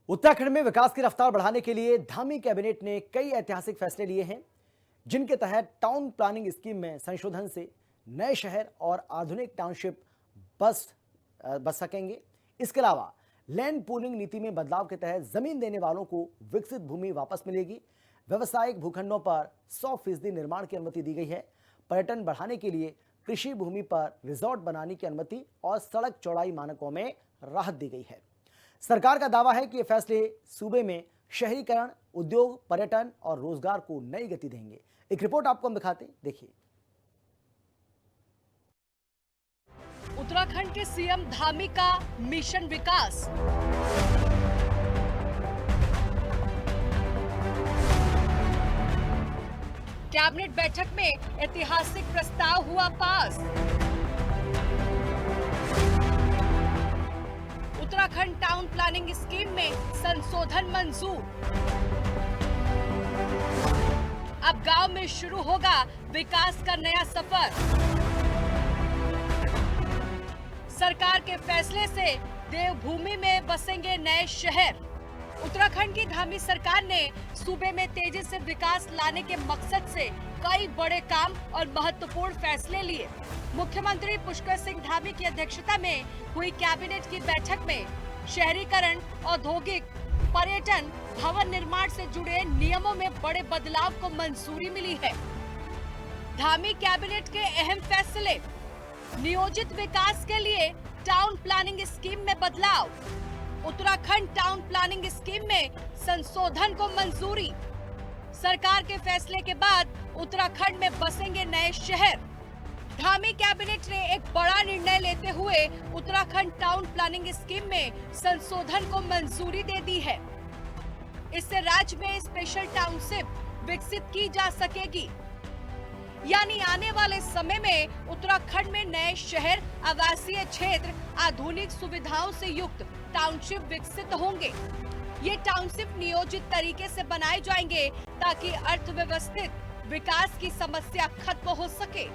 उत्तराखंड में विकास की रफ्तार बढ़ाने के लिए धामी कैबिनेट ने कई ऐतिहासिक फैसले लिए हैं, जिनके तहत टाउन प्लानिंग स्कीम में संशोधन से नए शहर और आधुनिक टाउनशिप बस सकेंगे। इसके अलावा लैंड पूलिंग नीति में बदलाव के तहत जमीन देने वालों को विकसित भूमि वापस मिलेगी। व्यवसायिक भूखंडों पर 100% निर्माण की अनुमति दी गई है। पर्यटन बढ़ाने के लिए कृषि भूमि पर रिजॉर्ट बनाने की अनुमति और सड़क चौड़ाई मानकों में राहत दी गई है। सरकार का दावा है कि ये फैसले सूबे में शहरीकरण, उद्योग, पर्यटन और रोजगार को नई गति देंगे। एक रिपोर्ट आपको हम दिखाते हैं, देखिए। उत्तराखंड के सीएम धामी का मिशन विकास। कैबिनेट बैठक में ऐतिहासिक प्रस्ताव हुआ पास। उत्तराखंड टाउन प्लानिंग स्कीम में संशोधन मंजूर। अब गांव में शुरू होगा विकास का नया सफर। सरकार के फैसले से देवभूमि में बसेंगे नए शहर। उत्तराखंड की धामी सरकार ने सूबे में तेजी से विकास लाने के मकसद से कई बड़े काम और महत्वपूर्ण फैसले लिए। मुख्यमंत्री पुष्कर सिंह धामी की अध्यक्षता में हुई कैबिनेट की बैठक में शहरीकरण, औद्योगिक, पर्यटन, भवन निर्माण से जुड़े नियमों में बड़े बदलाव को मंजूरी मिली है। धामी कैबिनेट के अहम फैसले: नियोजित विकास के लिए टाउन प्लानिंग स्कीम में बदलाव। उत्तराखंड टाउन प्लानिंग स्कीम में संशोधन को मंजूरी। सरकार के फैसले के बाद उत्तराखंड में बसेंगे नए शहर। धामी कैबिनेट ने एक बड़ा निर्णय लेते हुए उत्तराखंड टाउन प्लानिंग स्कीम में संशोधन को मंजूरी दे दी है। इससे राज्य में स्पेशल टाउनशिप विकसित की जा सकेगी, यानी आने वाले समय में उत्तराखंड में नए शहर, आवासीय क्षेत्र, आधुनिक सुविधाओं से युक्त टाउनशिप विकसित होंगे। ये टाउनशिप नियोजित तरीके से बनाए जाएंगे ताकि अर्थव्यवस्थित विकास की समस्या खत्म हो सके।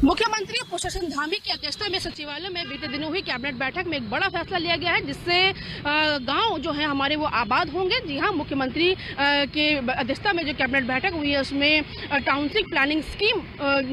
मुख्यमंत्री पुष्कर सिंह धामी की अध्यक्षता में सचिवालय में बीते दिनों हुई कैबिनेट बैठक में एक बड़ा फैसला लिया गया है, जिससे गांव जो है हमारे वो आबाद होंगे। जी हां, मुख्यमंत्री के अध्यक्षता में जो कैबिनेट बैठक हुई है उसमें टाउनशिप प्लानिंग स्कीम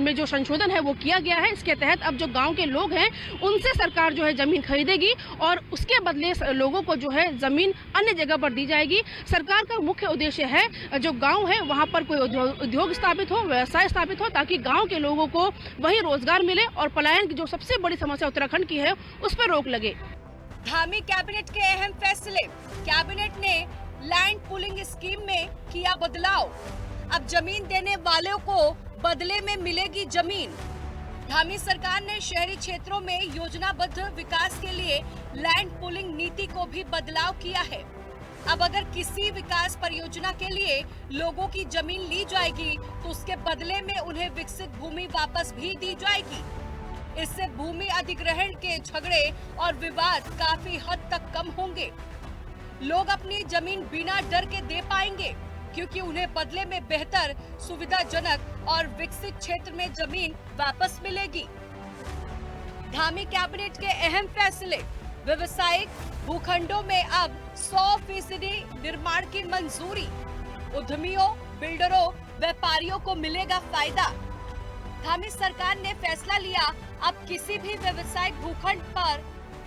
में जो संशोधन है वो किया गया है। इसके तहत अब जो गाँव के लोग हैं उनसे सरकार जो है जमीन खरीदेगी और उसके बदले लोगों को जो है जमीन अन्य जगह पर दी जाएगी। सरकार का मुख्य उद्देश्य है जो गाँव है वहाँ पर कोई उद्योग स्थापित हो, व्यवसाय स्थापित हो, ताकि गाँव के लोगों को वही रोजगार मिले और पलायन की जो सबसे बड़ी समस्या उत्तराखंड की है उस पर रोक लगे। धामी कैबिनेट के अहम फैसले: कैबिनेट ने लैंड पूलिंग स्कीम में किया बदलाव। अब जमीन देने वालों को बदले में मिलेगी जमीन। धामी सरकार ने शहरी क्षेत्रों में योजनाबद्ध विकास के लिए लैंड पूलिंग नीति को भी बदलाव किया है। अब अगर किसी विकास परियोजना के लिए लोगों की जमीन ली जाएगी तो उसके बदले में उन्हें विकसित भूमि वापस भी दी जाएगी। इससे भूमि अधिग्रहण के झगड़े और विवाद काफी हद तक कम होंगे। लोग अपनी जमीन बिना डर के दे पाएंगे, क्योंकि उन्हें बदले में बेहतर, सुविधाजनक और विकसित क्षेत्र में जमीन वापस मिलेगी। धामी कैबिनेट के अहम फैसले: व्यवसायिक भूखंडों में अब 100% निर्माण की मंजूरी। उद्यमियों, बिल्डरों, व्यापारियों को मिलेगा फायदा। धामी सरकार ने फैसला लिया, अब किसी भी व्यवसायिक भूखंड पर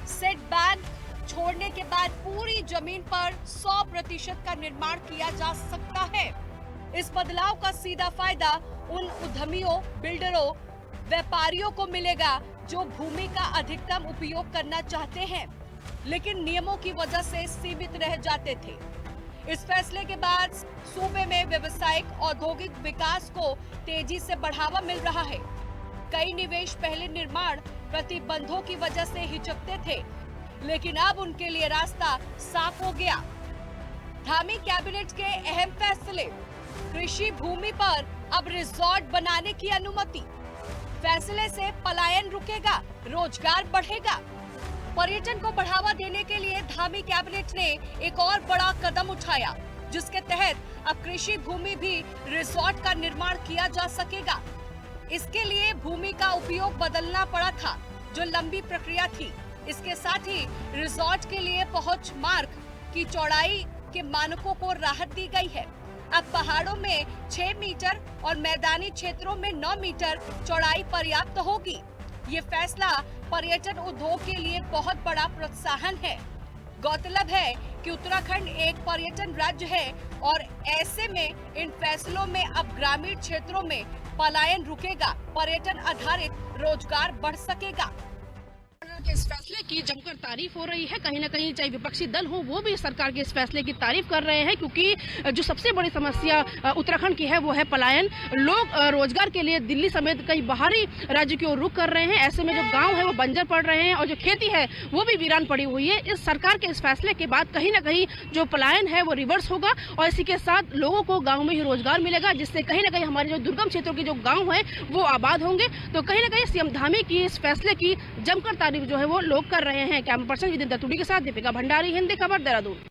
सेटबैक छोड़ने के बाद पूरी जमीन पर 100% का निर्माण किया जा सकता है। इस बदलाव का सीधा फायदा उन उद्यमियों, बिल्डरों, व्यापारियों को मिलेगा जो भूमि का अधिकतम उपयोग करना चाहते हैं, लेकिन नियमों की वजह से सीमित रह जाते थे। इस फैसले के बाद सूबे में व्यवसायिक, औद्योगिक विकास को तेजी से बढ़ावा मिल रहा है। कई निवेश पहले निर्माण प्रतिबंधों की वजह से हिचकते थे, लेकिन अब उनके लिए रास्ता साफ हो गया। धामी कैबिनेट के अहम फैसले: कृषि भूमि पर अब रिजॉर्ट बनाने की अनुमति। फैसले से पलायन रुकेगा, रोजगार बढ़ेगा। पर्यटन को बढ़ावा देने के लिए धामी कैबिनेट ने एक और बड़ा कदम उठाया, जिसके तहत अब कृषि भूमि भी रिजॉर्ट का निर्माण किया जा सकेगा। इसके लिए भूमि का उपयोग बदलना पड़ा था, जो लंबी प्रक्रिया थी। इसके साथ ही रिजॉर्ट के लिए पहुंच मार्ग की चौड़ाई के मानकों को राहत दी गई है। अब पहाड़ों में 6 मीटर और मैदानी क्षेत्रों में 9 मीटर चौड़ाई पर्याप्त होगी। ये फैसला पर्यटन उद्योग के लिए बहुत बड़ा प्रोत्साहन है। गौरतलब है कि उत्तराखंड एक पर्यटन राज्य है और ऐसे में इन फैसलों में अब ग्रामीण क्षेत्रों में पलायन रुकेगा, पर्यटन आधारित रोजगार बढ़ सकेगा। के इस फैसले की जमकर तारीफ हो रही है। कहीं न कहीं चाहे विपक्षी दल हो वो भी सरकार के इस फैसले की तारीफ कर रहे हैं, क्योंकि जो सबसे बड़ी समस्या उत्तराखंड की है वो है पलायन। लोग रोजगार के लिए दिल्ली समेत कई बाहरी राज्य की ओर रुख कर रहे हैं। ऐसे में जो गांव है वो बंजर पड़ रहे हैं और जो खेती है वो भी वीरान पड़ी हुई है। इस सरकार के इस फैसले के बाद कहीं न कहीं जो पलायन है वो रिवर्स होगा और इसी के साथ लोगों को गाँव में ही रोजगार मिलेगा, जिससे कहीं न कहीं हमारे जो दुर्गम क्षेत्रों के जो गाँव है वो आबाद होंगे। तो कहीं न कहीं सीएम धामी की इस फैसले की जमकर तारीफ जो है वो लोग कर रहे हैं। कैमरा पर्सन विदिन दत्तुड़ी के साथ दीपिका भंडारी, हिंदी खबर, देहरादून।